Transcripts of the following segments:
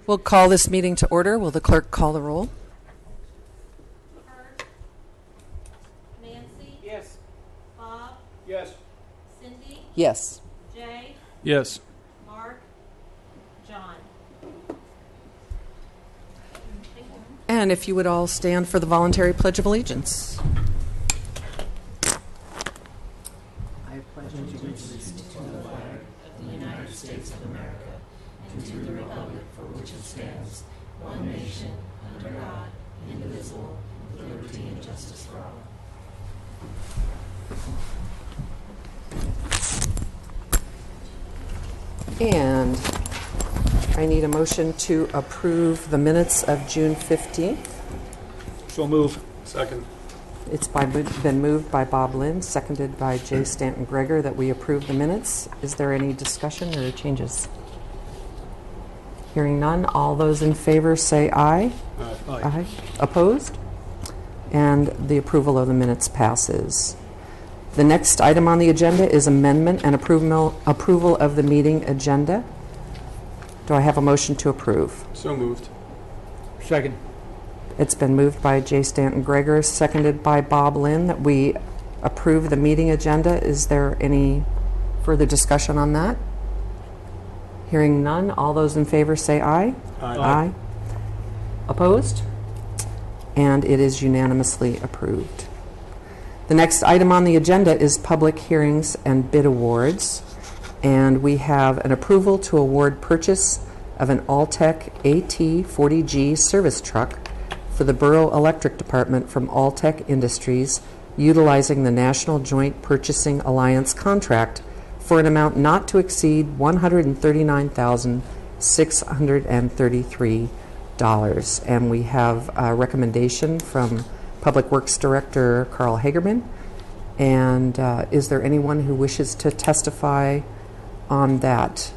We'll call this meeting to order. Will the clerk call the roll? Kurt? Nancy? Yes. Bob? Yes. Cindy? Yes. Jay? Yes. Mark? John? And if you would all stand for the voluntary Pledge of Allegiance. I pledge allegiance to the flag of the United States of America and to the republic for which it stands, one nation, under God, indivisible, with liberty and justice for all. And I need a motion to approve the minutes of June 15th. So move. Second. It's been moved by Bob Lynn, seconded by Jay Stanton Greger, that we approve the minutes. Is there any discussion or changes? Hearing none, all those in favor say aye. Aye. Aye. Opposed? And the approval of the minutes passes. The next item on the agenda is amendment and approval of the meeting agenda. Do I have a motion to approve? So moved. Second. It's been moved by Jay Stanton Greger, seconded by Bob Lynn, that we approve the meeting agenda. Is there any further discussion on that? Hearing none, all those in favor say aye. Aye. Aye. Opposed? And it is unanimously approved. The next item on the agenda is public hearings and bid awards. And we have an approval to award purchase of an Alltech AT40G service truck for the Borough Electric Department from Alltech Industries, utilizing the National Joint Purchasing Alliance contract for an amount not to exceed $139,633. And we have a recommendation from Public Works Director Carl Hagerman. And is there anyone who wishes to testify on that?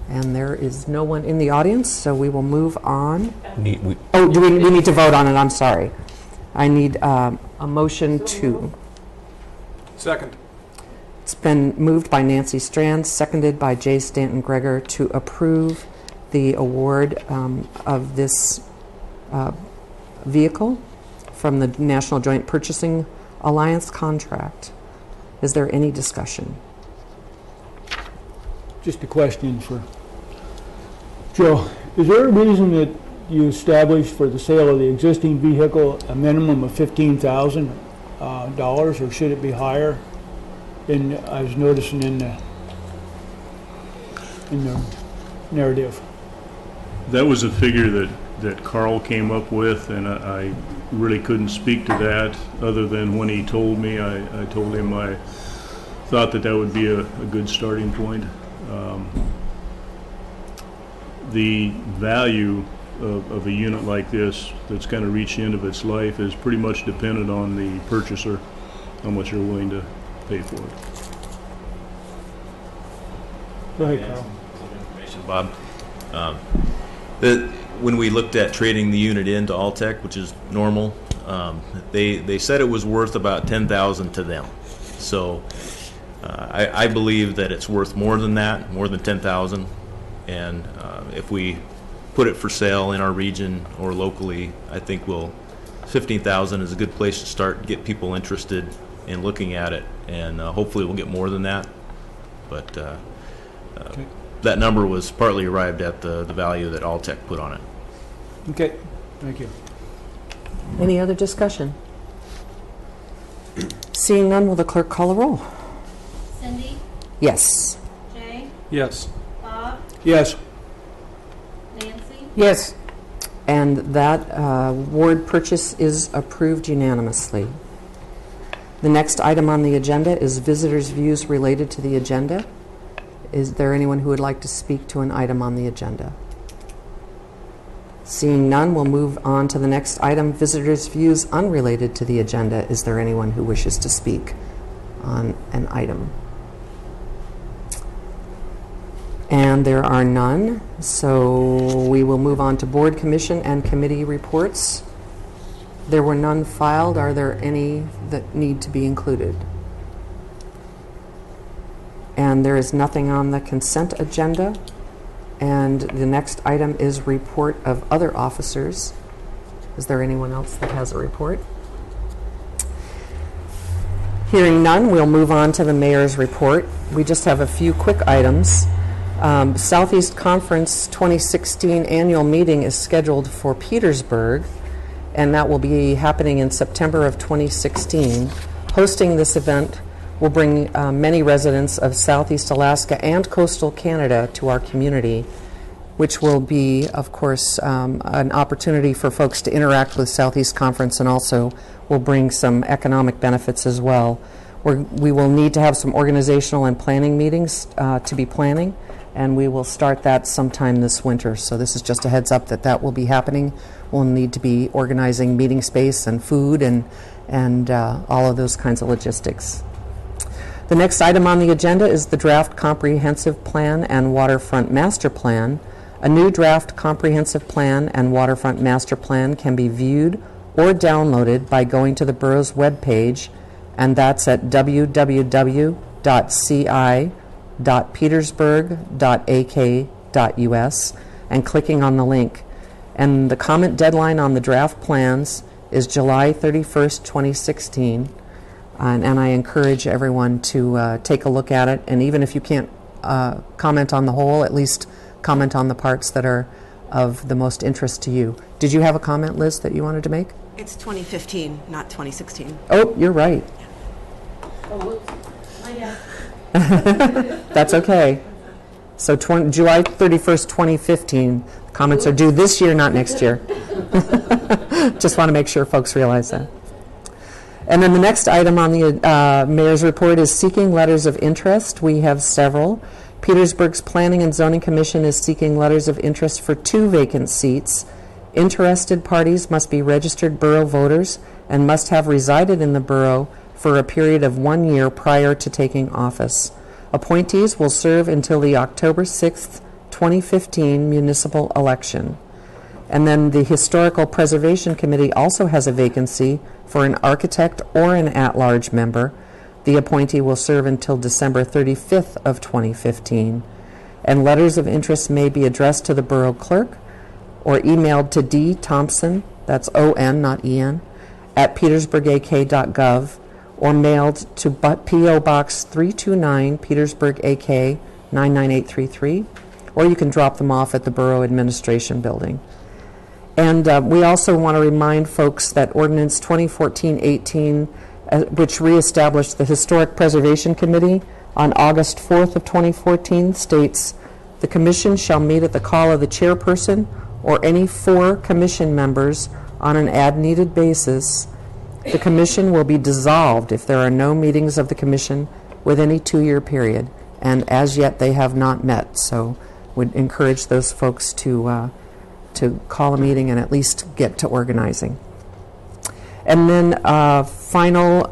And there is no one in the audience, so we will move on. We need to vote on it? I'm sorry. I need a motion to... Second. It's been moved by Nancy Strand, seconded by Jay Stanton Greger, to approve the award of this vehicle from the National Joint Purchasing Alliance contract. Is there any discussion? Just a question for Joe. Is there a reason that you established for the sale of the existing vehicle a minimum of $15,000, or should it be higher? And I was noticing in the narrative. That was a figure that Carl came up with, and I really couldn't speak to that other than when he told me. I told him I thought that would be a good starting point. The value of a unit like this that's going to reach the end of its life is pretty much dependent on the purchaser, how much they're willing to pay for it. Go ahead, Carl. Information, Bob. When we looked at trading the unit into Alltech, which is normal, they said it was worth about $10,000 to them. So I believe that it's worth more than that, more than $10,000. And if we put it for sale in our region or locally, I think $15,000 is a good place to start, get people interested in looking at it, and hopefully we'll get more than that. But Okay. that number was partly arrived at the value that Alltech put on it. Okay, thank you. Any other discussion? Seeing none, will the clerk call a roll? Cindy? Yes. Jay? Yes. Bob? Yes. Nancy? Yes. And that award purchase is approved unanimously. The next item on the agenda is visitors' views related to the agenda. Is there anyone who would like to speak to an item on the agenda? Seeing none, we'll move on to the next item, visitors' views unrelated to the agenda. Is there anyone who wishes to speak on an item? And there are none, so we will move on to board, commission, and committee reports. There were none filed. Are there any that need to be included? And there is nothing on the consent agenda. And the next item is report of other officers. Is there anyone else that has a report? Hearing none, we'll move on to the mayor's report. We just have a few quick items. Southeast Conference 2016 annual meeting is scheduled for Petersburg, and that will be happening in September of 2016. Hosting this event will bring many residents of Southeast Alaska and coastal Canada to our community, which will be, of course, an opportunity for folks to interact with Southeast Conference, and also will bring some economic benefits as well. We will need to have some organizational and planning meetings to be planning, and we will start that sometime this winter. So this is just a heads up that that will be happening. We'll need to be organizing meeting space and food and all of those kinds of logistics. The next item on the agenda is the draft comprehensive plan and waterfront master plan. A new draft comprehensive plan and waterfront master plan can be viewed or downloaded by going to the borough's webpage, and that's at www.ci.petersburg.ak.us, and clicking on the link. And the comment deadline on the draft plans is July 31st, 2016. And I encourage everyone to take a look at it. And even if you can't comment on the whole, at least comment on the parts that are of the most interest to you. Did you have a comment, Liz, that you wanted to make? It's 2015, not 2016. Oh, you're right. Oh, whoops. My bad. That's okay. So July 31st, 2015. Comments are due this year, not next year. Just want to make sure folks realize that. And then the next item on the mayor's report is seeking letters of interest. We have several. Petersburg's Planning and Zoning Commission is seeking letters of interest for 2 vacant seats. Interested parties must be registered borough voters and must have resided in the borough for a period of 1 year prior to taking office. Appointees will serve until the October 6th, 2015 municipal election. And then the Historical Preservation Committee also has a vacancy for an architect or an at-large member. The appointee will serve until December 35th of 2015. And letters of interest may be addressed to the borough clerk or emailed to D. Thompson, that's O-N, not E-N, at petersburgak.gov, or mailed to P.O. Box 329, Petersburg, AK 99833, or you can drop them off at the Borough Administration Building. And we also want to remind folks that Ordinance 2014-18, which reestablished the Historic Preservation Committee on August 4th of 2014, states, "The commission shall meet at the call of the chairperson or any 4 commission members on an as-needed basis. The commission will be dissolved if there are no meetings of the commission within a 2-year period." And as yet, they have not met. So would encourage those folks to call a meeting and at least get to organizing. And then final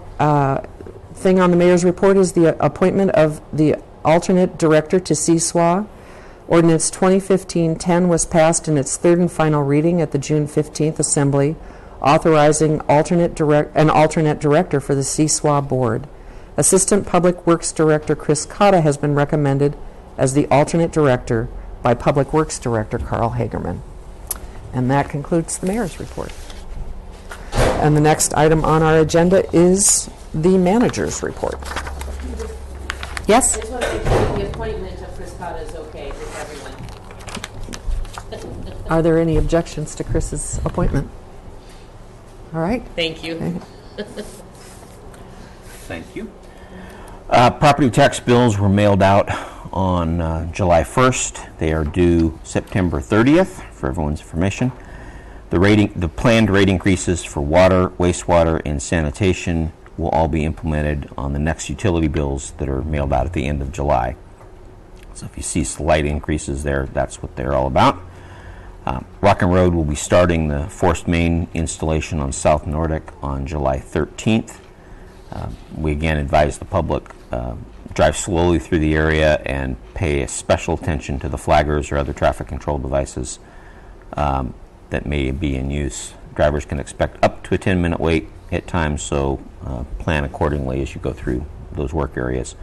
thing on the mayor's report is the appointment of the alternate director to CSWA. Ordinance 2015-10 was passed in its 3rd and final reading at the June 15th Assembly, authorizing an alternate director for the CSWA board. Assistant Public Works Director Chris Cotta has been recommended as the alternate director by Public Works Director Carl Hagerman. And that concludes the mayor's report. And the next item on our agenda is the manager's report. Yes? I just want to make sure the appointment of Chris Cotta is okay with everyone. Are there any objections to Chris's appointment? All right. Thank you. Okay. Thank you. Property tax bills were mailed out on July 1st. They are due September 30th, for everyone's information. The planned rate increases for water, wastewater, and sanitation will all be implemented on the next utility bills that are mailed out at the end of July. So if you see slight increases there, that's what they're all about. Rock and Road will be starting the forced main installation on South Nordic on July 13th. We again advise the public drive slowly through the area and pay special attention to the flaggers or other traffic control devices that may be in use. Drivers can expect up to a 10-minute wait at times, so plan accordingly as you go through those work areas.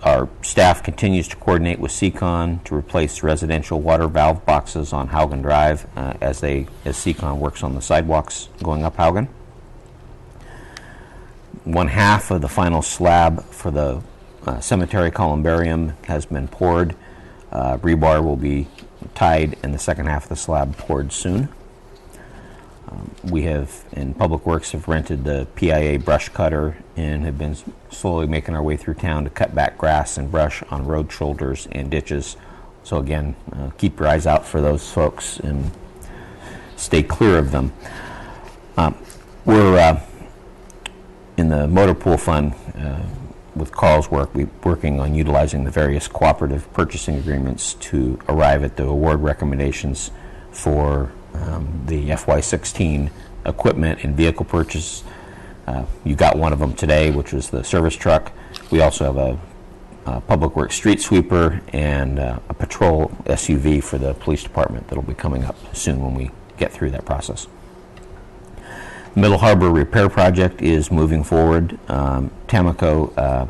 Our staff continues to coordinate with Seacon to replace residential water valve boxes on Haugen Drive as Seacon works on the sidewalks going up Haugen. One half of the final slab for the cemetery columbarium has been poured. Rebar will be tied and the second half of the slab poured soon. We have, in Public Works, have rented the PIA brush cutter and have been slowly making our way through town to cut back grass and brush on road shoulders and ditches. So again, keep your eyes out for those folks and stay clear of them. We're in the motor pool fund with Carl's work, we're working on utilizing the various cooperative purchasing agreements to arrive at the award recommendations for the FY16 equipment and vehicle purchase. You got one of them today, which was the service truck. We also have a Public Works street sweeper and a patrol SUV for the police department that'll be coming up soon when we get through that process. The Middle Harbor repair project is moving forward. Tamco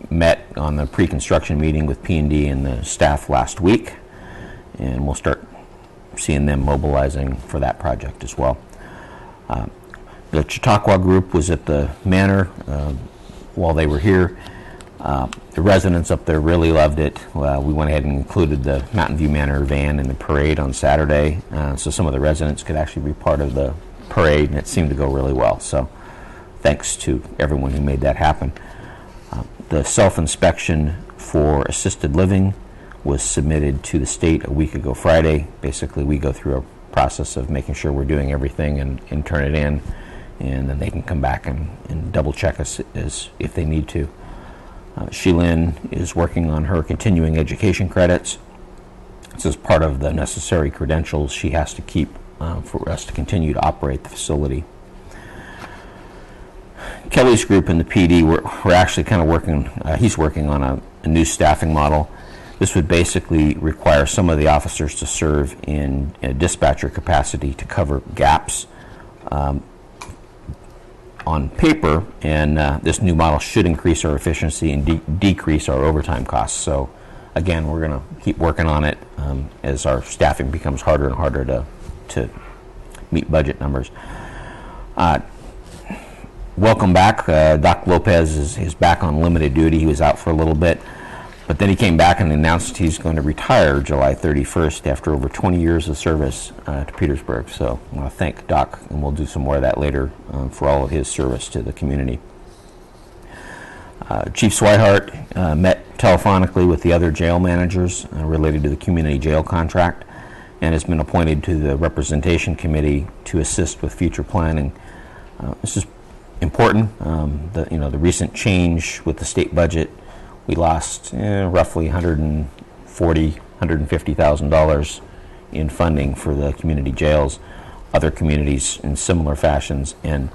met on the pre-construction meeting with P&D and the staff last week, and we'll start seeing them mobilizing for that project as well. The Chautauqua group was at the manor while they were here. The residents up there really loved it. We went ahead and included the Mountain View Manor van in the parade on Saturday, so some of the residents could actually be part of the parade, and it seemed to go really well. So thanks to everyone who made that happen. The self-inspection for assisted living was submitted to the state a week ago Friday. Basically, we go through a process of making sure we're doing everything and turn it in, and then they can come back and double check us as if they need to. Sheilyn is working on her continuing education credits. This is part of the necessary credentials she has to keep for us to continue to operate the facility. Kelly's group in the PD, we're actually kind of working, he's working on a new staffing model. This would basically require some of the officers to serve in a dispatcher capacity to cover gaps on paper, and this new model should increase our efficiency and decrease our overtime costs. So again, we're going to keep working on it as our staffing becomes harder and harder to meet budget numbers. Welcome back. Doc Lopez is back on limited duty. He was out for a little bit, but then he came back and announced he's going to retire July 31st after over 20 years of service to Petersburg. So I want to thank Doc, and we'll do some more of that later for all of his service to the community. Chief Swihart met telephonically with the other jail managers related to the community jail contract, and has been appointed to the representation committee to assist with future planning. This is important. The recent change with the state budget, we lost roughly $150,000 in funding for the community jails, other communities in similar fashions, and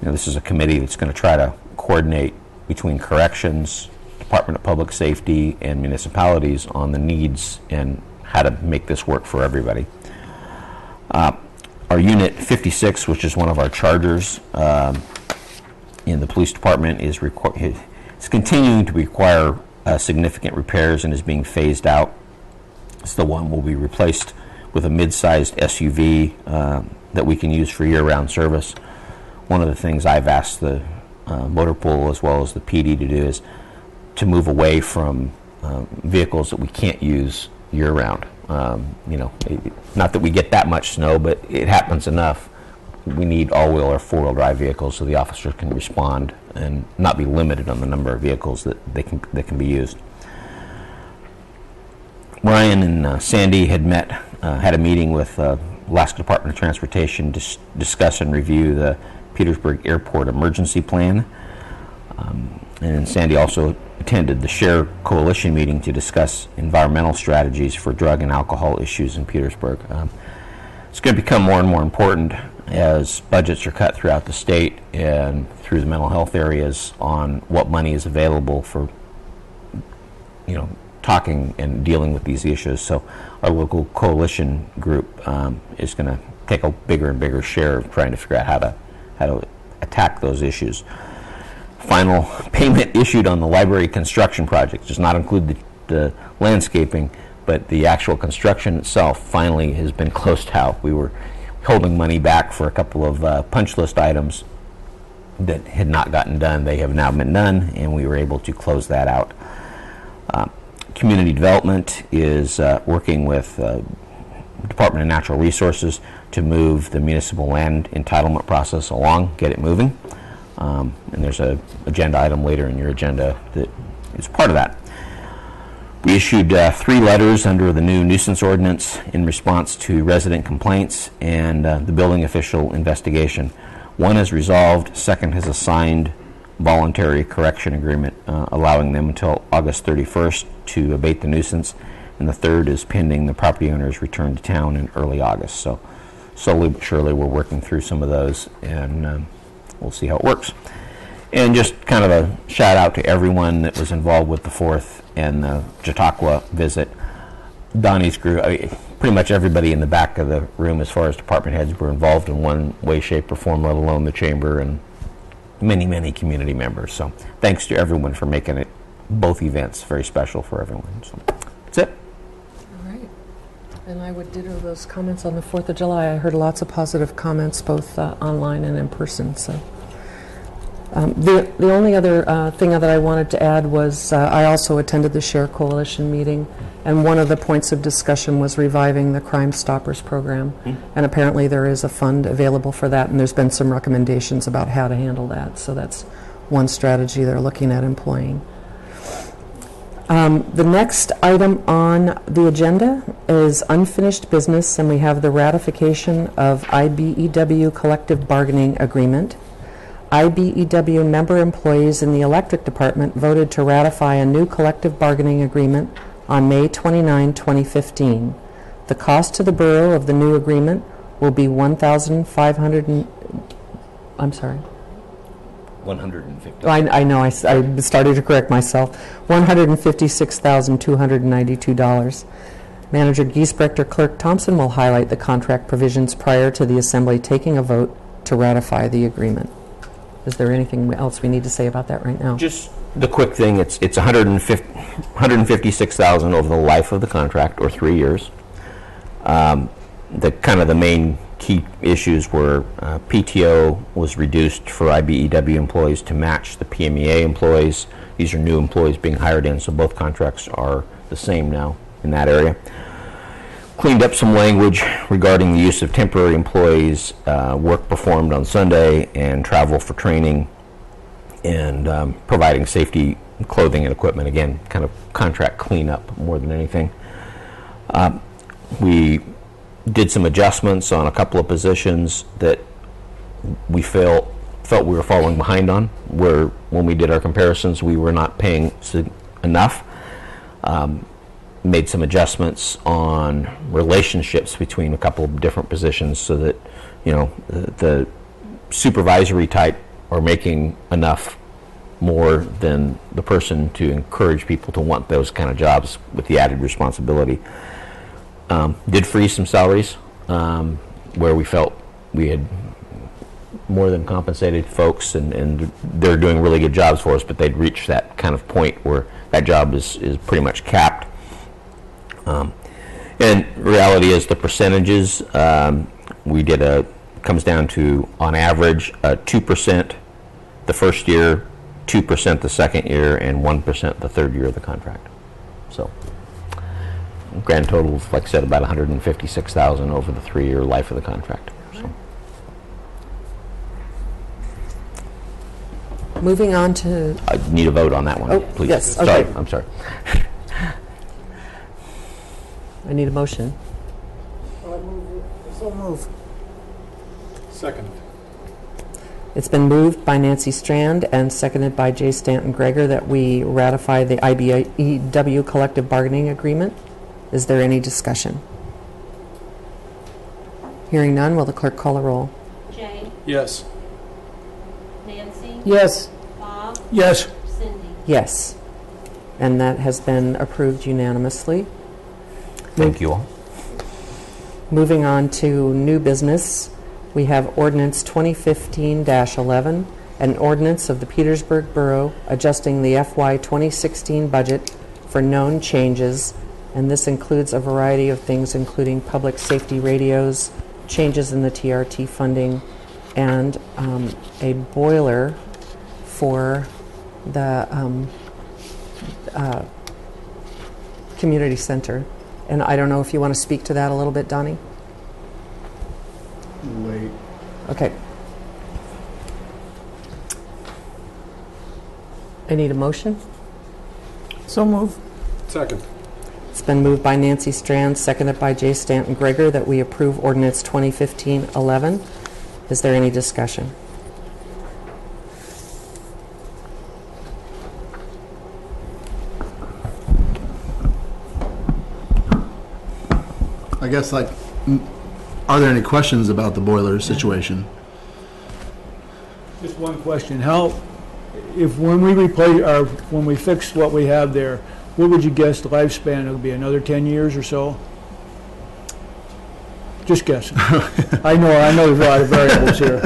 this is a committee that's going to try to coordinate between corrections, Department of Public Safety, and municipalities on the needs and how to make this work for everybody. Our Unit 56, which is one of our chargers in the police department, is continuing to require significant repairs and is being phased out. It's the one will be replaced with a mid-sized SUV that we can use for year-round service. One of the things I've asked the motor pool as well as the PD to do is to move away from vehicles that we can't use year-round. Not that we get that much snow, but it happens enough. We need all-wheel or four-wheel drive vehicles so the officers can respond and not be limited on the number of vehicles that can be used. Ryan and Sandy had had a meeting with Alaska Department of Transportation to discuss and review the Petersburg Airport Emergency Plan. And Sandy also attended the SHARE Coalition meeting to discuss environmental strategies for drug and alcohol issues in Petersburg. It's going to become more and more important as budgets are cut throughout the state and through the mental health areas on what money is available for, talking and dealing with these issues. So our local coalition group is going to take a bigger and bigger share of trying to figure out how to attack those issues. final payment issued on the library construction project. Does not include the landscaping, but the actual construction itself finally has been closed out. We were holding money back for a couple of punch list items that had not gotten done. They have now been done, and we were able to close that out. Community Development is working with Department of Natural Resources to move the municipal land entitlement process along, get it moving. And there's an agenda item later in your agenda that is part of that. We issued 3 letters under the new nuisance ordinance in response to resident complaints and the building official investigation. One is resolved, second has a signed voluntary correction agreement allowing them until August 31st to abate the nuisance, and the third is pending the property owner's return to town in early August. So slowly but surely we're working through some of those, and we'll see how it works. And just kind of a shout out to everyone that was involved with the 4th and the Chautauqua visit. Donnie's group, pretty much everybody in the back of the room as far as department heads were involved in one way, shape, or form, let alone the chamber and many, many community members. So thanks to everyone for making it, both events, very special for everyone. So that's it. All right. And I would ditto those comments on the 4th of July. I heard lots of positive comments, both online and in person. So the only other thing that I wanted to add was I also attended the Share Coalition meeting, and one of the points of discussion was reviving the Crime Stoppers program. And apparently there is a fund available for that, and there's been some recommendations about how to handle that. So that's one strategy they're looking at employing. The next item on the agenda is unfinished business, and we have the ratification of IBEW collective bargaining agreement. IBEW member employees in the electric department voted to ratify a new collective bargaining agreement on May 29, 2015. The cost to the borough of the new agreement will be $1,500. I'm sorry. 150. I know, I started to correct myself. $156,292. Manager Giesbrecht, Clerk Thompson will highlight the contract provisions prior to the Assembly taking a vote to ratify the agreement. Is there anything else we need to say about that right now? Just the quick thing, it's $156,000 over the life of the contract, or 3 years. The main key issues were PTO was reduced for IBEW employees to match the PMEA employees. These are new employees being hired in, so both contracts are the same now in that area. Cleaned up some language regarding the use of temporary employees, work performed on Sunday, and travel for training, and providing safety clothing and equipment. Again, kind of contract cleanup more than anything. We did some adjustments on a couple of positions that we felt we were falling behind on, where when we did our comparisons we were not paying enough. Made some adjustments on relationships between a couple of different positions so that, the supervisory type are making enough more than the person to encourage people to want those kind of jobs with the added responsibility. Did freeze some salaries where we felt we had more than compensated folks, and they're doing really good jobs for us, but they'd reached that kind of point where that job is pretty much capped. And reality is the percentages, comes down to, on average, 2% the first year, 2% the second year, and 1% the third year of the contract. So grand total, like I said, about $156,000 over the 3-year life of the contract. So. Moving on to... I need a vote on that one, please. Yes, okay. Sorry, I'm sorry. I need a motion. So move. Second. It's been moved by Nancy Strand and seconded by J. Stanton Greger that we ratify the IBEW collective bargaining agreement. Is there any discussion? Hearing none, will the clerk call a roll? Jay, Yes. Nancy, Yes. Bob, Yes. Cindy. Yes. And that has been approved unanimously. Thank you all. Moving on to new business, we have ordinance 2015-11, an ordinance of the Petersburg Borough adjusting the FY 2016 budget for known changes, and this includes a variety of things, including public safety radios, changes in the TRT funding, and a boiler for the community center. And I don't know if you want to speak to that a little bit, Donnie? Wait. Okay. I need a motion. So move. Second. It's been moved by Nancy Strand, seconded by Jay Stanton Gregor, that we approve ordinance 2015-11. Is there any discussion? I guess, like, are there any questions about the boiler situation? Just one question. When we replace, or when we fix what we have there, what would you guess the lifespan would be? Another 10 years or so? Just guessing. I know there's a lot of variables here.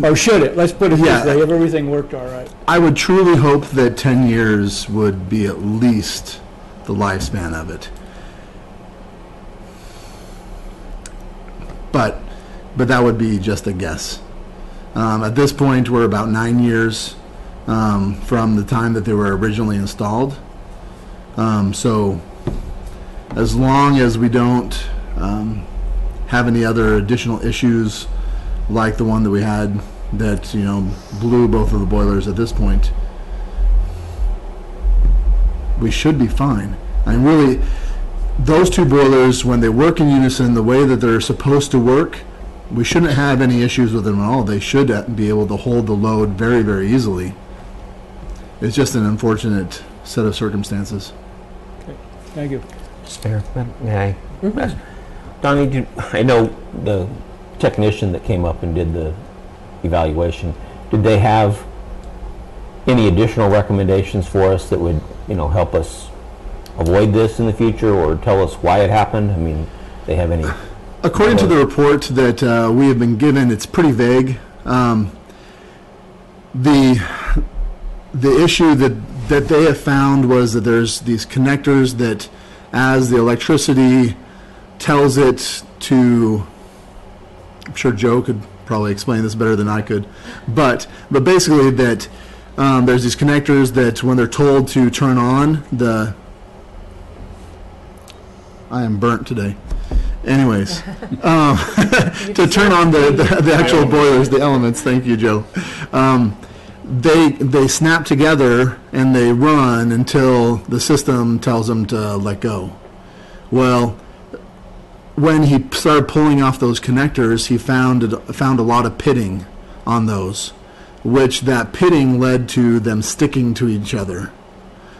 Or should it? Let's put it this way, if everything worked all right. I would truly hope that 10 years would be at least the lifespan of it. But that would be just a guess. At this point, we're about 9 years from the time that they were originally installed. So as long as we don't have any other additional issues like the one that we had that, blew both of the boilers at this point, we should be fine. I mean, really, those two boilers, when they work in unison the way that they're supposed to work, we shouldn't have any issues with them at all. They should be able to hold the load very, very easily. It's just an unfortunate set of circumstances. Okay. Thank you. Spare, may I? Donnie, I know the technician that came up and did the evaluation, did they have any additional recommendations for us that would, help us avoid this in the future, or tell us why it happened? I mean, they have any? According to the report that we have been given, it's pretty vague. The issue that they have found was that there's these connectors that, as the electricity tells it to, I'm sure Joe could probably explain this better than I could, but basically that there's these connectors that when they're told to turn on the, I am burnt today. Anyways, to turn on the actual boilers, the elements, thank you, Joe, they snap together and they run until the system tells them to let go. Well, when he started pulling off those connectors, he found a lot of pitting on those, which that pitting led to them sticking to each other,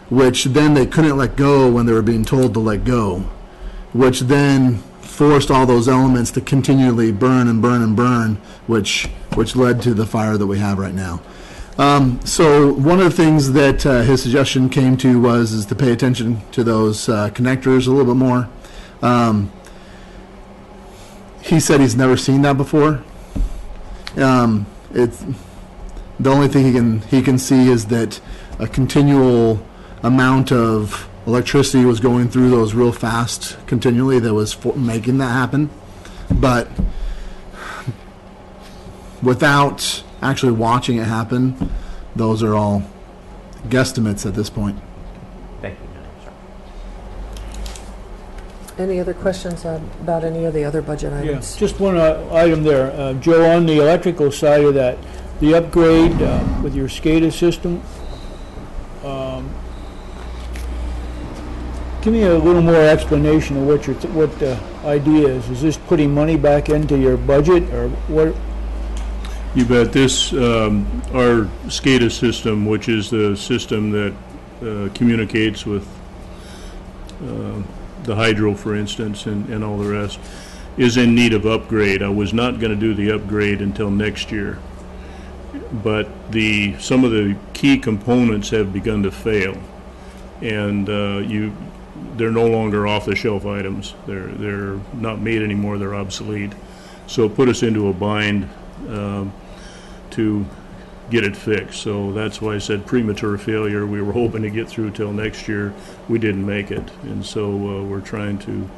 which then they couldn't let go when they were being told to let go, which then forced all those elements to continually burn and burn and burn, which led to the fire that we have right now. So one of the things that his suggestion came to is to pay attention to those connectors a little bit more. He said he's never seen that before. It's the only thing he can see is that a continual amount of electricity was going through those real fast continually that was making that happen. But without actually watching it happen, those are all guesstimates at this point. Thank you. Any other questions about any of the other budget items? Yeah, just one item there. Joe, on the electrical side of that, the upgrade with your SCADA system, give me a little more explanation of what the idea is. Is this putting money back into your budget, or what? You bet. This, our SCADA system, which is the system that communicates with the hydro, for instance, and all the rest, is in need of upgrade. I was not going to do the upgrade until next year, but some of the key components have begun to fail, and they're no longer off-the-shelf items. They're not made anymore. They're obsolete. So it put us into a bind to get it fixed. So that's why I said premature failure. We were hoping to get through till next year. We didn't make it. And so we're trying to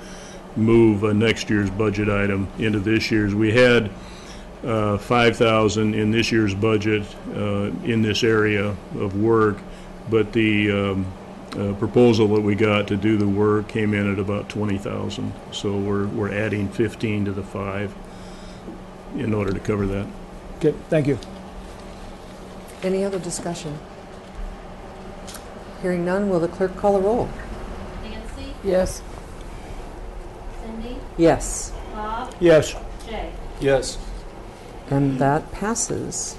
move next year's budget item into this year's. We had $5,000 in this year's budget in this area of work, but the proposal that we got to do the work came in at about $20,000. So we're adding 15 to the 5 in order to cover that. Okay, thank you. Any other discussion? Hearing none, will the clerk call a roll? Nancy, Yes. Cindy, Yes. Bob, Yes. Jay. Yes. And that passes.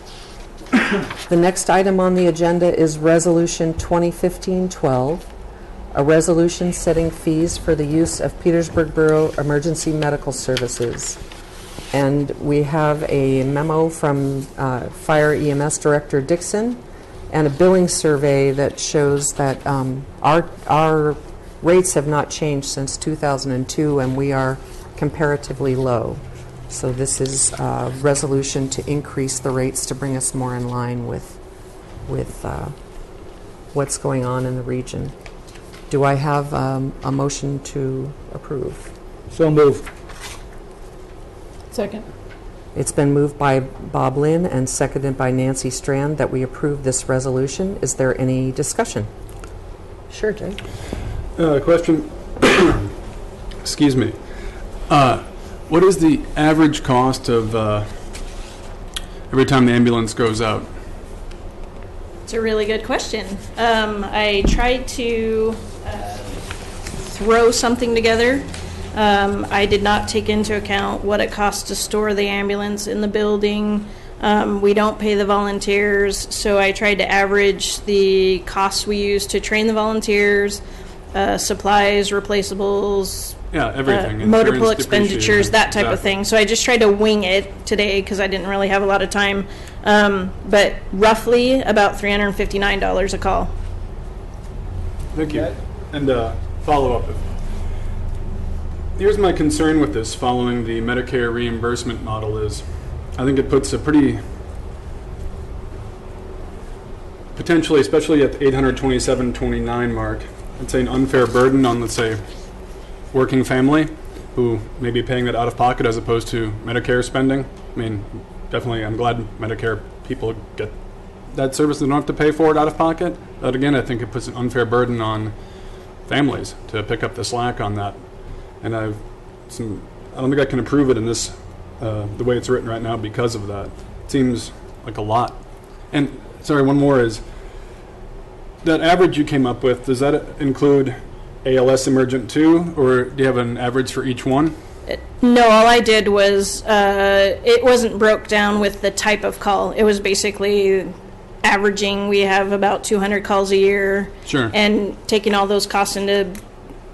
The next item on the agenda is Resolution 2015-12, a resolution setting fees for the use of Petersburg Borough Emergency Medical Services. And we have a memo from Fire EMS Director Dixon and a billing survey that shows that our rates have not changed since 2002, and we are comparatively low. So this is a resolution to increase the rates to bring us more in line with what's going on in the region. Do I have a motion to approve? So move. Second. It's been moved by Bob Lynn and seconded by Nancy Strand that we approve this resolution. Is there any discussion? Sure, Jay. Question. Excuse me. What is the average cost of every time the ambulance goes out? It's a really good question. I tried to throw something together. I did not take into account what it costs to store the ambulance in the building. We don't pay the volunteers, so I tried to average the costs we use to train the volunteers, supplies, replaceables, Yeah, everything. multiple Insurance, expenditures, depreciation. that type of Exactly. thing. So I just tried to wing it today because I didn't really have a lot of time. But roughly about $359 a call. Thank you. And follow up. Here's my concern with this following the Medicare reimbursement model is I think it puts a pretty, potentially, especially at the 827.29 mark, I'd say an unfair burden on, let's say, working family who may be paying that out of pocket as opposed to Medicare spending. I mean, definitely I'm glad Medicare people get that service. They don't have to pay for it out of pocket. But again, I think it puts an unfair burden on families to pick up the slack on that. And I don't think I can approve it in this, the way it's written right now because of that. It seems like a lot. And sorry, one more is, that average you came up with, does that include ALS emergent too, or do you have an average for each one? No, all I did was, it wasn't broke down with the type of call. It was basically averaging. We have about 200 calls a year. Sure. And taking all those costs into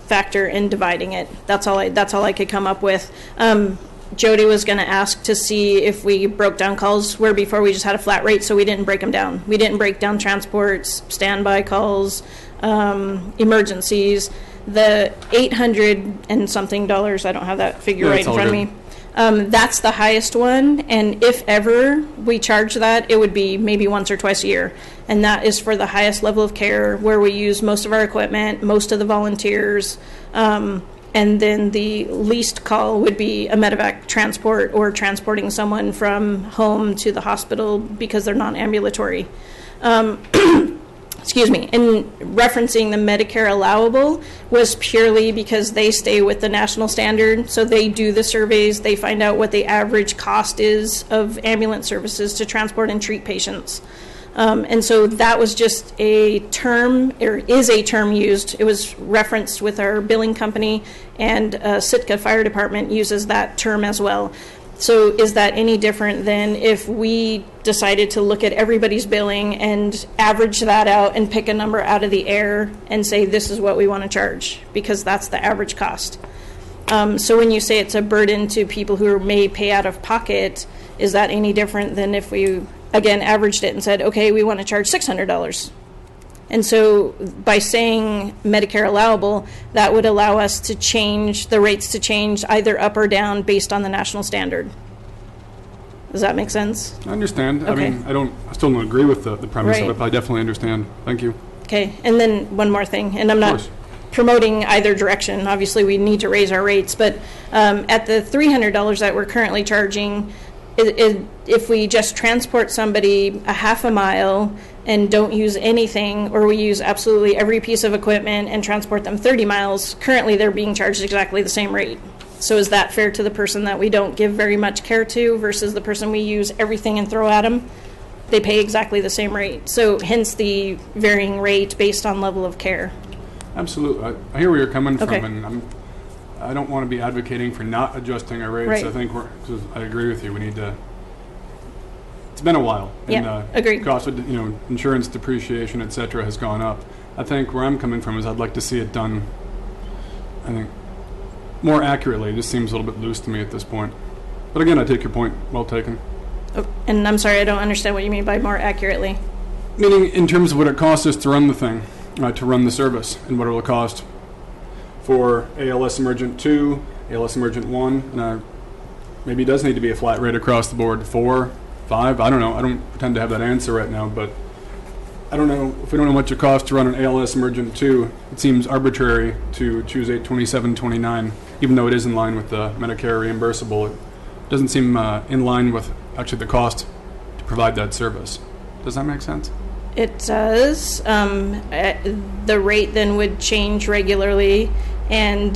factor and dividing it. That's all I could come up with. Jody was going to ask to see if we broke down calls, where before we just had a flat rate, so we didn't break them down. We didn't break down transports, standby calls, emergencies. The $800 and something, I don't have that figure Yeah, right it's in all front good. of me. That's the highest one, and if ever we charge that, it would be maybe once or twice a year. And that is for the highest level of care, where we use most of our equipment, most of the volunteers, and then the least call would be a medevac transport or transporting someone from home to the hospital because they're non-ambulatory. Excuse me, and referencing the Medicare allowable was purely because they stay with the national standard, so they do the surveys, they find out what the average cost is of ambulance services to transport and treat patients. And so that was just a term, or is a term used. It was referenced with our billing company, and Sitka Fire Department uses that term as well. So is that any different than if we decided to look at everybody's billing and average that out and pick a number out of the air and say this is what we want to charge, because that's the average cost? So when you say it's a burden to people who may pay out of pocket, is that any different than if we, again, averaged it and said, okay, we want to charge $600? And so by saying Medicare allowable, that would allow us to change the rates, to change either up or down based on the national standard. Does that make sense? I understand. Okay. I mean, I still don't agree with the premise of Right. it, but I definitely understand. Thank you. Okay, and then one more thing, and I'm Of not course. promoting either direction. Obviously, we need to raise our rates, but at the $300 that we're currently charging, if we just transport somebody a half a mile and don't use anything, or we use absolutely every piece of equipment and transport them 30 miles, currently they're being charged exactly the same rate. So is that fair to the person that we don't give very much care to versus the person we use everything and throw at them? They pay exactly the same rate. So hence the varying rate based on level of care. Absolutely. I hear where you're coming from, Okay. and I don't want to be advocating for not adjusting our rates. Right. I think I agree with you. We need to. It's been a while. Yeah, agreed. Cost of, insurance depreciation, et cetera, has gone up. I think where I'm coming from is I'd like to see it done, I think, more accurately. It just seems a little bit loose to me at this point. But again, I take your point. Well taken. Oh, and I'm sorry, I don't understand what you mean by more accurately. Meaning in terms of what it costs us to run the thing, to run the service, and what it will cost for ALS Emergent 2, ALS Emergent 1, and maybe it does need to be a flat rate across the board, 4, 5, I don't know. I don't pretend to have that answer right now, but I don't know. If we don't know how much it costs to run an ALS Emergent 2, it seems arbitrary to choose 827.29, even though it is in line with the Medicare reimbursable. It doesn't seem in line with actually the cost to provide that service. Does that make sense? It does. The rate then would change regularly, and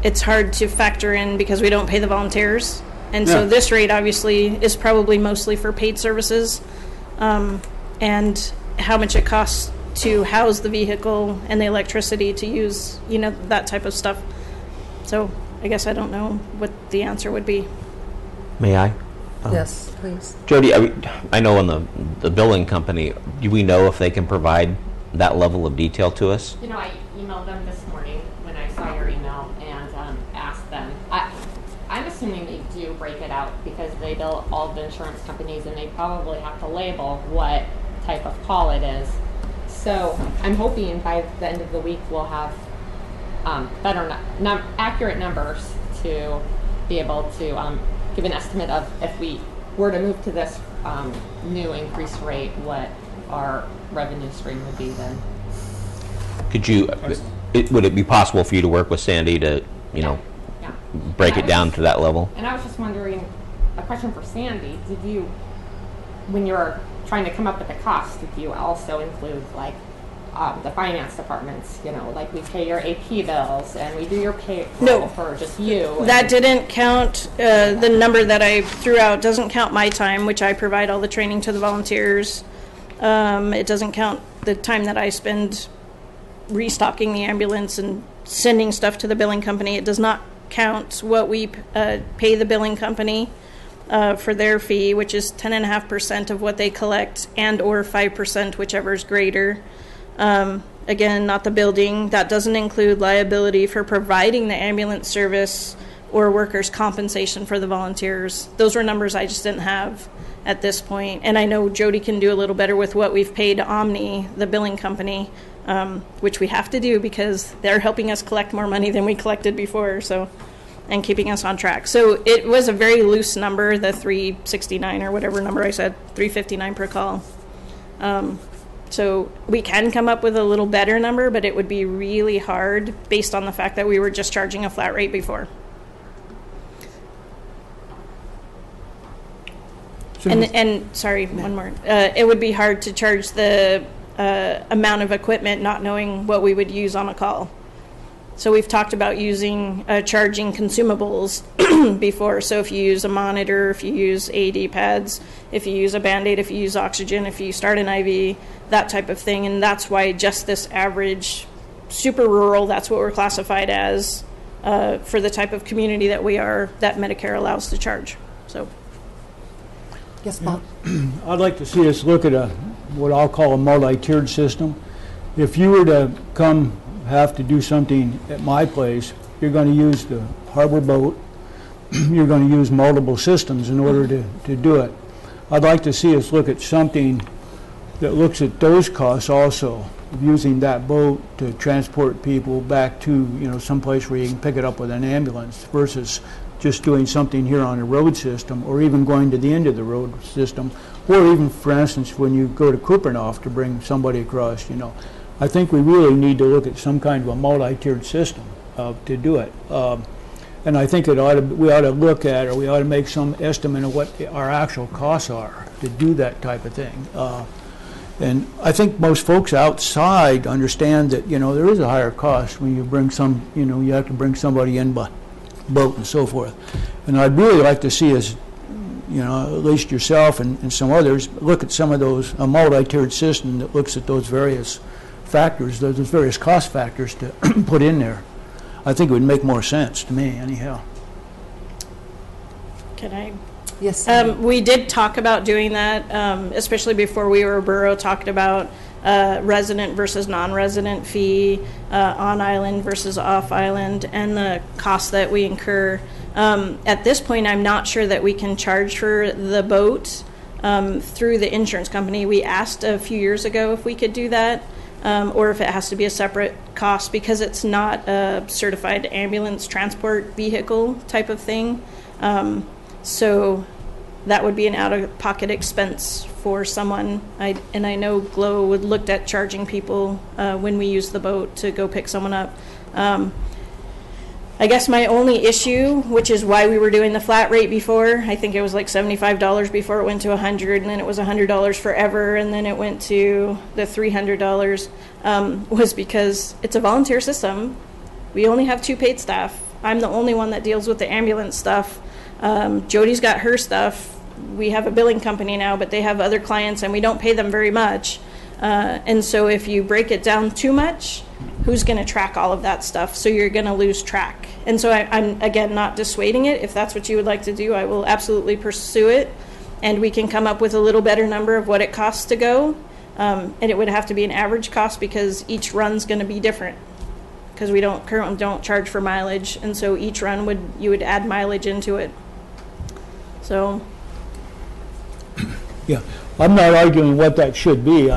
it's hard to factor in because we don't pay the volunteers. And Yeah. so this rate obviously is probably mostly for paid services, and how much it costs to house the vehicle and the electricity to use, that type of stuff. So I guess I don't know what the answer would be. May I? Yes, please. Jody, I know on the billing company, do we know if they can provide that level of detail to us? I emailed them this morning when I saw your email and asked them. I'm assuming they do break it out because they bill all the insurance companies and they probably have to label what type of call it is. So I'm hoping by the end of the week we'll have better, accurate numbers to be able to give an estimate of if we were to move to this new increased rate, what our revenue stream would be then. Could you, would it be possible for you to work with Sandy to, Yeah. break And it down to that level? And I was just wondering, a question for Sandy, did you, when you were trying to come up with the cost, did you also include like the finance departments, like we pay your AP bills and we do your payroll No. for just you? That didn't count, the number that I threw out doesn't count my time, which I provide all the training to the volunteers. It doesn't count the time that I spend restocking the ambulance and sending stuff to the billing company. It does not count what we pay the billing company for their fee, which is 10.5% of what they collect, and or 5%, whichever is greater. Again, not the building. That doesn't include liability for providing the ambulance service or workers' compensation for the volunteers. Those were numbers I just didn't have at this point. And I know Jody can do a little better with what we've paid Omni, the billing company, which we have to do because they're helping us collect more money than we collected before, and keeping us on track. So it was a very loose number, the 369 or whatever number I said, 359 per call. So we can come up with a little better number, but it would be really hard based on the fact that we were just charging a flat rate before. And sorry, one more. It would be hard to charge the amount of equipment not knowing what we would use on a call. So we've talked about charging consumables before. So if you use a monitor, if you use AED pads, if you use a Band-Aid, if you use oxygen, if you start an IV, that type of thing. And that's why just this average, super rural, that's what we're classified as for the type of community that we are, that Medicare allows to charge. So. Yes, Bob? I'd like to see us look at what I'll call a multi-tiered system. If you were to have to do something at my place, you're going to use the harbor boat, you're going to use multiple systems in order to do it. I'd like to see us look at something that looks at those costs also, of using that boat to transport people back to, you know, someplace where you can pick it up with an ambulance versus just doing something here on the road system, or even going to the end of the road system, or even, for instance, when you go to Kupernoff to bring somebody across, you know. I think we really need to look at some kind of a multi-tiered system to do it. And I think we ought to look at, or we ought to make some estimate of what our actual costs are to do that type of thing. And I think most folks outside understand that, you know, there is a higher cost when you bring you have to bring somebody in by boat and so forth. And I'd really like to see us, you know, at least yourself and some others, look at some of those, a multi-tiered system that looks at those various factors, those various cost factors to put in there. I think it would make more sense to me, anyhow. Can I? Yes. We did talk about doing that, especially before we were a borough, talked about resident versus non-resident fee, on island versus off island, and the cost that we incur. At this point, I'm not sure that we can charge for the boat through the insurance company. We asked a few years ago if we could do that, or if it has to be a separate cost, because it's not a certified ambulance transport vehicle type of thing. So that would be an out-of-pocket expense for someone. And I know Glow would looked at charging people when we use the boat to go pick someone up. I guess my only issue, which is why we were doing the flat rate before, I think it was like $75 before it went to $100, and then it was $100 forever, and then it went to the $300, was because it's a volunteer system. We only have 2 paid staff. I'm the only one that deals with the ambulance stuff. Jody's got her stuff. We have a billing company now, but they have other clients, and we don't pay them very much. And so if you break it down too much, who's going to track all of that stuff? So you're going to lose track. And so I'm, again, not dissuading it. If that's what you would like to do, I will absolutely pursue it. And we can come up with a little better number of what it costs to go. And it would have to be an average cost, because each run's going to be different. Because we currently don't charge for mileage. And so each run you would add mileage into it. So. Yeah, I'm not arguing what that should be,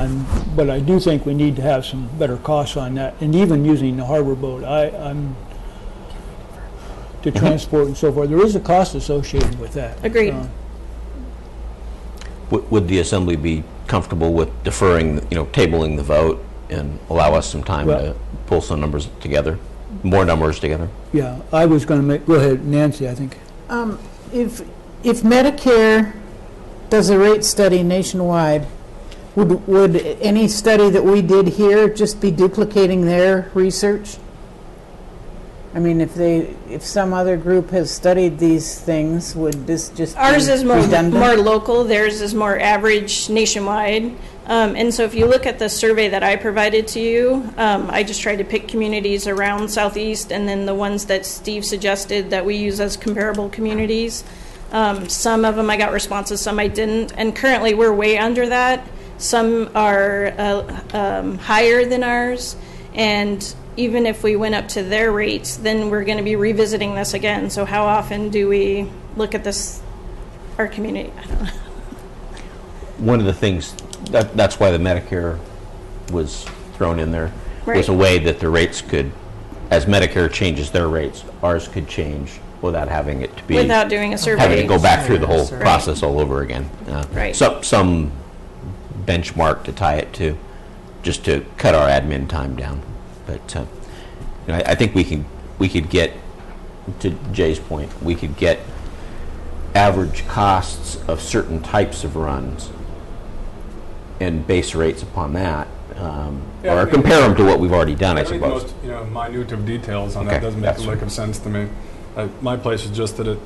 but I do think we need to have some better costs on that. And even using the harbor boat, I'm to transport and so forth, there is a cost associated with that. Agreed. Would the assembly be comfortable with deferring, tabling the vote and allow us some time to pull some numbers together, more numbers together? Yeah, I was going to go ahead, Nancy, I think. If Medicare does a rate study nationwide, would any study that we did here just be duplicating their research? I mean, if some other group has studied these things, would this just ours be is more redundant? Local, theirs is more average nationwide. And so if you look at the survey that I provided to you, I just tried to pick communities around Southeast, and then the ones that Steve suggested that we use as comparable communities. Some of them I got responses, some I didn't. And currently we're way under that. Some are higher than ours. And even if we went up to their rates, then we're going to be revisiting this again. So how often do we look at this, our community? I don't know. One of the things, that's why the Medicare was thrown in there, was a way that the rates could, as Medicare changes their rates, ours could change without having it to be, without doing a survey, having to go back through the whole process all over again. Right. Some benchmark to tie it to, just to cut our admin time down. But I think we could get, to Jay's point, we could get average costs of certain types of runs and base rates upon that, or compare them to what we've already done, I suppose. The most minute of details on that doesn't make a lick of sense to me. My place is just that it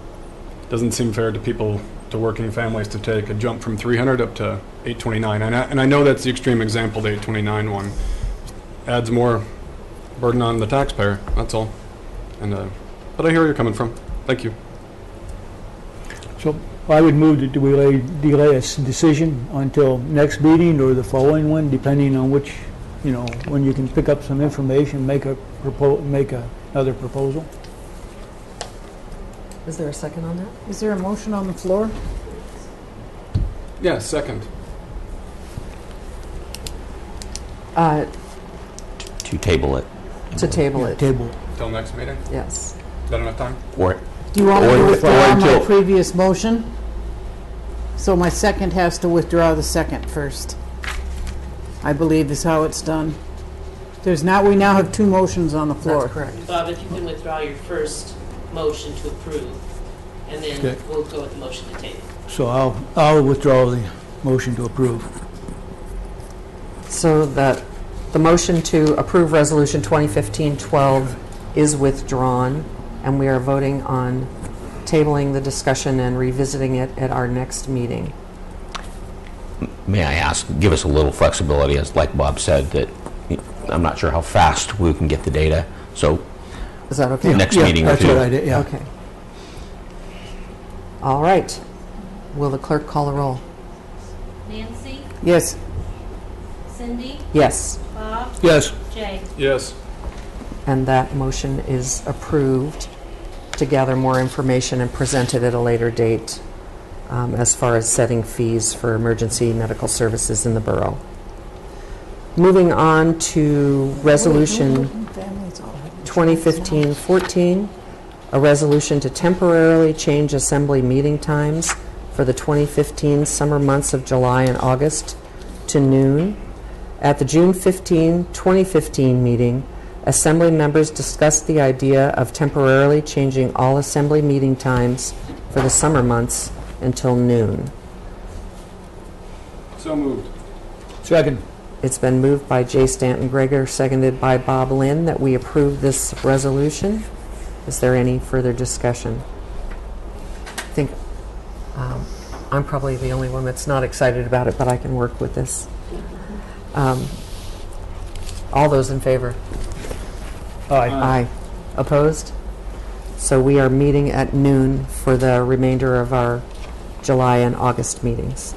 doesn't seem fair to people, to working families, to take a jump from 300 up to 829. And I know that's the extreme example, the 829 one. Adds more burden on the taxpayer, that's all. And but I hear where you're coming from. Thank you. So I would move to delay a decision until next meeting or the following one, depending on which, when you can pick up some information, make another proposal. Is there a second on that? Is there a motion on the floor? Yeah, second. to table it. To table it, Table. Till next meeting? yes. Is that enough time? Or, Do you want me Or- to or withdraw my until- previous motion? So my second has to withdraw the second first, I believe is how it's done. We now have two motions on the floor. That's correct. Bob, if you can withdraw your first motion to approve, and then Okay. we'll go with the motion to table. So I'll withdraw the motion to approve. So that the motion to approve Resolution 2015-12 is withdrawn, and we are voting on tabling the discussion and revisiting it at our next meeting. may I ask, give us a little flexibility, as like Bob said, that I'm not sure how fast we can get the data. So Is that okay? next Yeah, meeting with that's what I you. did, yeah. Okay. All right. Will the clerk call the roll? Nancy, Yes. Cindy, Yes. Bob, Yes. Jay. Yes. And that motion is approved to gather more information and present it at a later date as far as setting fees for emergency medical services in the borough. Moving on to Resolution 2015-14, a resolution to temporarily change assembly meeting times for the 2015 summer months of July and August to noon. At the June 15, 2015 meeting, Assembly members discussed the idea of temporarily changing all Assembly meeting times for the summer months until noon. So moved. Second. It's been moved by Jay Stanton Greger, seconded by Bob Lynn, that we approve this resolution. Is there any further discussion? I think I'm probably the only one that's not excited about it, but I can work with this. All those in favor? Aye. Aye. Opposed? So we are meeting at noon for the remainder of our July and August meetings.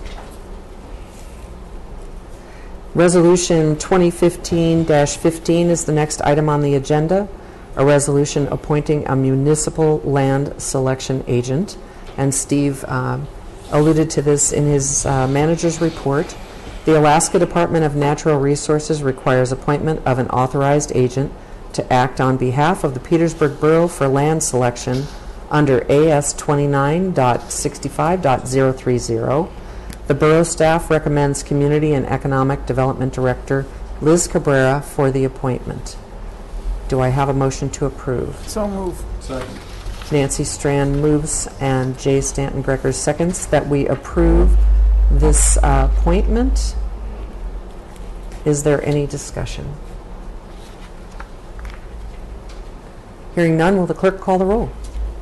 Resolution 2015-15 is the next item on the agenda, a resolution appointing a municipal land selection agent. And Steve alluded to this in his manager's report. The Alaska Department of Natural Resources requires appointment of an authorized agent to act on behalf of the Petersburg Borough for land selection under AS 29.65.030. The borough staff recommends Community and Economic Development Director Liz Cabrera for the appointment. Do I have a motion to approve? So move. Second. Nancy Strand moves and Jay Stanton Greger seconds that we approve this appointment. Is there any discussion? Hearing none, will the clerk call the roll?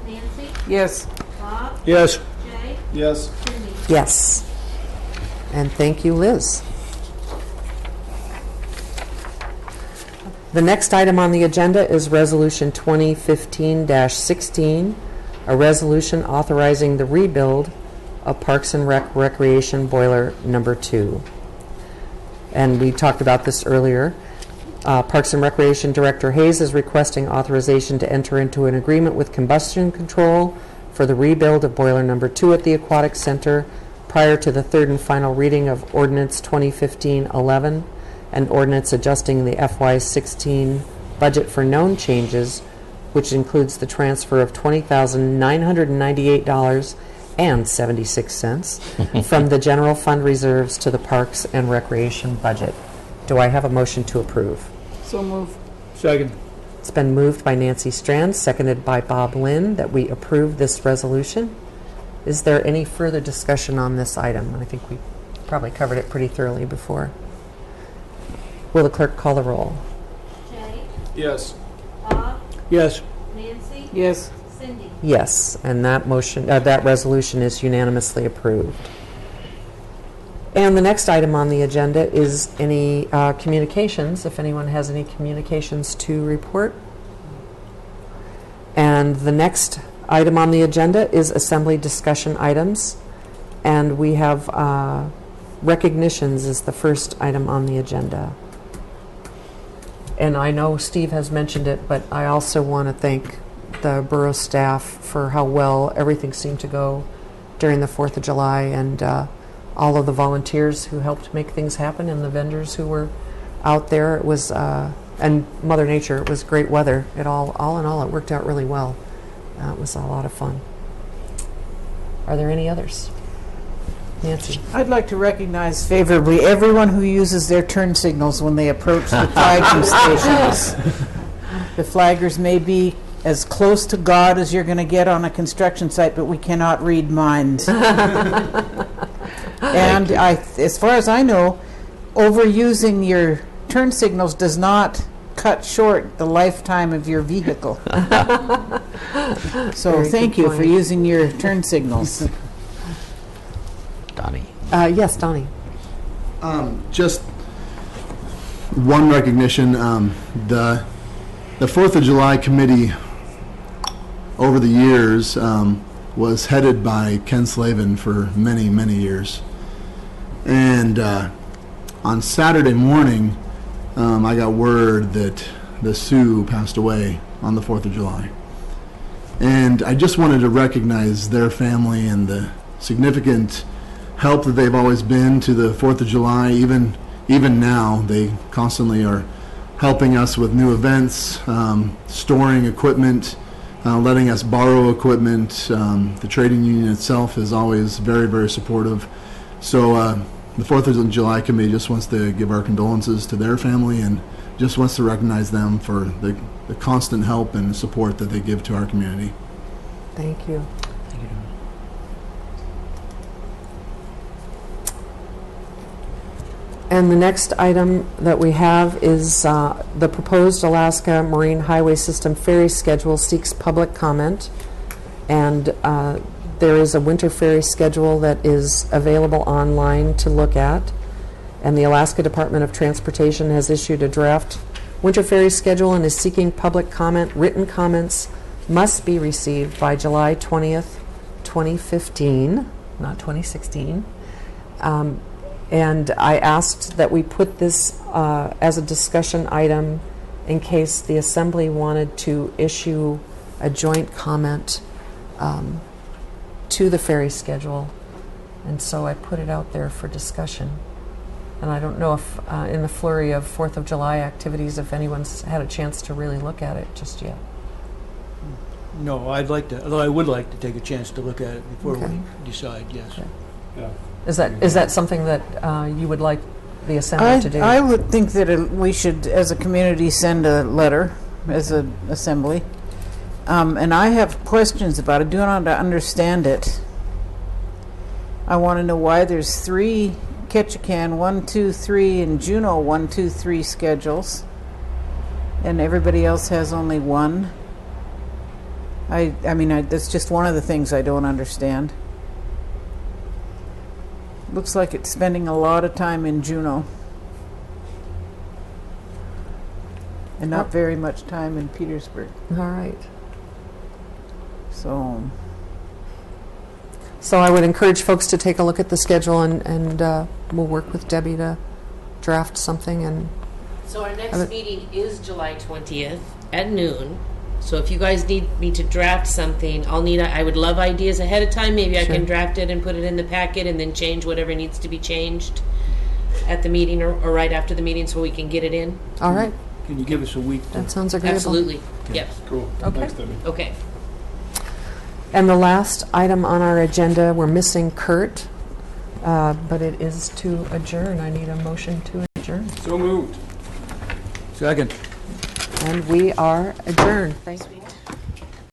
Nancy, Yes. Bob, Yes. Jay, Yes. Cindy. Yes. And thank you, Liz. The next item on the agenda is Resolution 2015-16, a resolution authorizing the rebuild of Parks and Recreation Boiler Number 2. And we talked about this earlier. Parks and Recreation Director Hayes is requesting authorization to enter into an agreement with Combustion Control for the rebuild of Boiler Number 2 at the Aquatic Center prior to the third and final reading of Ordinance 2015-11 and Ordinance adjusting the FY16 budget for known changes, which includes the transfer of $20,998.76 from the general fund reserves to the Parks and Recreation budget. Do I have a motion to approve? So move. Second. It's been moved by Nancy Strand, seconded by Bob Lynn, that we approve this resolution. Is there any further discussion on this item? I think we probably covered it pretty thoroughly before. Will the clerk call the roll? Jay, Yes. Bob, Yes. Nancy, Yes. Cindy. Yes, and that motion, that resolution is unanimously approved. And the next item on the agenda is any communications, if anyone has any communications to report. And the next item on the agenda is assembly discussion items. And we have recognitions is the first item on the agenda. And I know Steve has mentioned it, but I also want to thank the borough staff for how well everything seemed to go during the 4th of July, and all of the volunteers who helped make things happen and the vendors who were out there. It was and Mother Nature. It was great weather. It all in all, it worked out really well. It was a lot of fun. Are there any others? Nancy? I'd like to recognize favorably everyone who uses their turn signals when they approach the flagging stations. The flaggers may be as close to God as you're going to get on a construction site, but we cannot read minds. And as far as I know, overusing your turn signals does not cut short the lifetime of your vehicle. So Very thank good you for point. using your turn signals. Donnie. Yes, Donnie. Just one recognition. The 4th of July committee over the years was headed by Ken Slavin for many, many years. And on Saturday morning, I got word that the Sioux passed away on the 4th of July. And I just wanted to recognize their family and the significant help that they've always been to the 4th of July. Even now, they constantly are helping us with new events, storing equipment, letting us borrow equipment. The trading union itself is always very, very supportive. So the 4th of July committee just wants to give our condolences to their family and just wants to recognize them for the constant help and support that they give to our community. Thank you. And the next item that we have is the proposed Alaska Marine Highway System ferry schedule seeks public comment. And there is a winter ferry schedule that is available online to look at. And the Alaska Department of Transportation has issued a draft winter ferry schedule and is seeking public comment. Written comments must be received by July 20th, 2015, not 2016. And I asked that we put this as a discussion item in case the Assembly wanted to issue a joint comment to the ferry schedule. And so I put it out there for discussion. And I don't know if in the flurry of 4th of July activities, if anyone's had a chance to really look at it just yet. No, I'd like to, although I would like to take a chance to look at it before Okay. we decide, yes. Okay. Yeah. Is that something that you would like the Assembly to do? I would think that we should, as a community, send a letter as an assembly. And I have questions about it. Do not understand it. I want to know why there's 3 Ketchikan 1, 2, 3 and Juneau 1, 2, 3 schedules, and everybody else has only 1. I mean, that's just one of the things I don't understand. Looks like it's spending a lot of time in Juneau and not very much time in Petersburg. All right. So I would encourage folks to take a look at the schedule, and we'll work with Debbie to draft something. And So our next meeting is July 20th at noon. So if you guys need me to draft something, I would love ideas ahead of time. Maybe I Sure. can draft it and put it in the packet and then change whatever needs to be changed at the meeting or right after the meeting so we can get it in. all right, Can you give us a week to that sounds agreeable. Absolutely. Yep. Cool. Okay. Thanks, Debbie. Okay. And the last item on our agenda, we're missing Kurt, but it is to adjourn. I need a motion to adjourn. So moved. Second. And we are adjourned. Thank you.